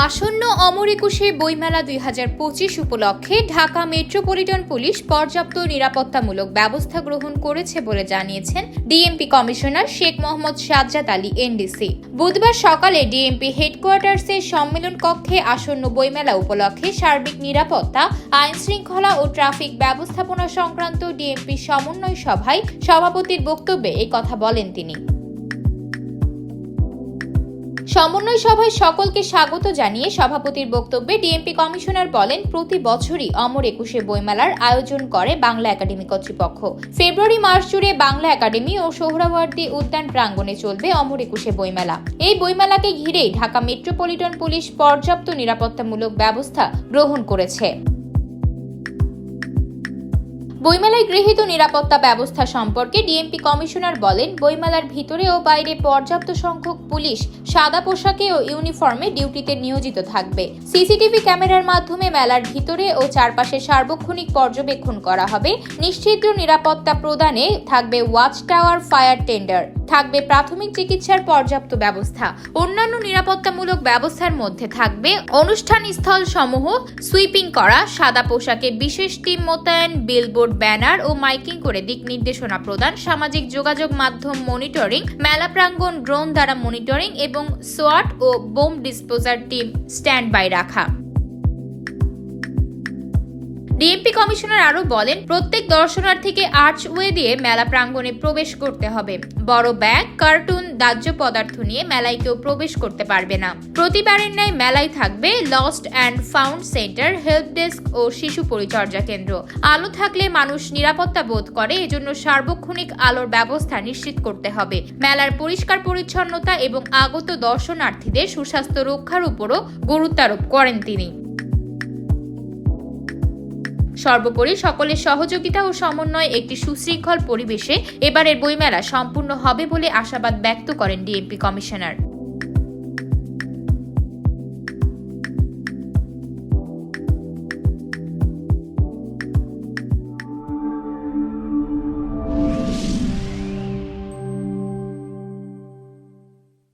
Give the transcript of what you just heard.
আসন্ন অমর একুশে বইমেলা 2025 উপলক্ষে ঢাকা মেট্রোপলিটন পুলিশ পর্যাপ্ত নিরাপত্তামূলক ব্যবস্থা গ্রহণ করেছে বলে জানিয়েছেন DMP commissioner Sheikh Mohammad Sajjad Ali NDC. বুধবার সকালে ডিএমপি হেডকোয়ার্টার্সের সম্মেলন কক্ষে আসন্ন বইমেলা উপলক্ষে সার্বিক নিরাপত্তা, আইন শৃঙ্খলা ও ট্রাফিক ব্যবস্থাপনা সংক্রান্ত ডিএমপি সমন্বয় সভায় সভাপতির বক্তব্যে এই কথা বলেন তিনি। সমন্বয় সভায় সকলকে স্বাগত জানিয়ে সভাপতির বক্তব্যে ডিএমপি কমিশনার বলেন, প্রতি বছরই অমর একুশে বইমেলার আয়োজন করে বাংলা একাডেমি কর্তৃপক্ষ। ফেব্রুয়ারি-মার্চ জুড়ে বাংলা একাডেমি ও সোহরাওয়ার্দী উদ্যান প্রাঙ্গণে চলবে অমর একুশে বইমেলা। এই বইমেলাকে ঘিরেই ঢাকা মেট্রোপলিটন পুলিশ পর্যাপ্ত নিরাপত্তামূলক ব্যবস্থা গ্রহণ করেছে। বইমেলায় গৃহীত নিরাপত্তা ব্যবস্থা সম্পর্কে ডিএমপি কমিশনার বলেন, বইমেলার ভিতরে ও বাইরে পর্যাপ্ত সংখ্যক পুলিশ সাদা পোশাকে ও ইউনিফর্মে ডিউটিতে নিয়োজিত থাকবে। সিসিটিভি ক্যামেরার মাধ্যমে মেলার ভিতরে ও চারপাশে সার্বক্ষণিক পর্যবেক্ষণ করা হবে। নিশ্চিত নিরাপত্তা প্রদানে থাকবে ওয়াচ টাওয়ার, ফায়ার টেন্ডার, থাকবে প্রাথমিক চিকিৎসার পর্যাপ্ত ব্যবস্থা। অন্যান্য নিরাপত্তামূলক ব্যবস্থার মধ্যে থাকবে অনুষ্ঠান স্থল সমূহ সুইপিং করা, সাদা পোশাকে বিশেষ টিম মোতায়েন, বিলবোর্ড, ব্যানার ও মাইকিং করে দিক নির্দেশনা প্রদান, সামাজিক যোগাযোগ মাধ্যম মনিটরিং, মেলা প্রাঙ্গণ ড্রোন দ্বারা মনিটরিং এবং সোয়াট ও bomb disposal team stand by রাখা। ডিএমপি কমিশনার আরো বলেন, প্রত্যেক দর্শনার্থীকে আর্চওয়ে দিয়ে মেলা প্রাঙ্গণে প্রবেশ করতে হবে। বড় ব্যাগ, কার্টুন, দাহ্য পদার্থ নিয়ে মেলায় কেউ প্রবেশ করতে পারবে না। প্রতিবারের ন্যায় মেলায় থাকবে lost and found centre, help desk ও শিশু পরিচর্যা কেন্দ্র। আলো থাকলে মানুষ নিরাপত্তা বোধ করে, এজন্য সার্বক্ষণিক আলোর ব্যবস্থা নিশ্চিত করতে হবে। মেলার পরিষ্কার পরিচ্ছন্নতা এবং আগত দর্শনার্থীদের সুস্বাস্থ্য রক্ষার উপরও গুরুত্বারোপ করেন তিনি। সর্বোপরি সকলের সহযোগিতা ও সমন্বয়ে একটি সুশৃঙ্খল পরিবেশে এবারের বইমেলা সম্পূর্ণ হবে বলে আশাবাদ ব্যক্ত করেন ডিএমপি কমিশনার।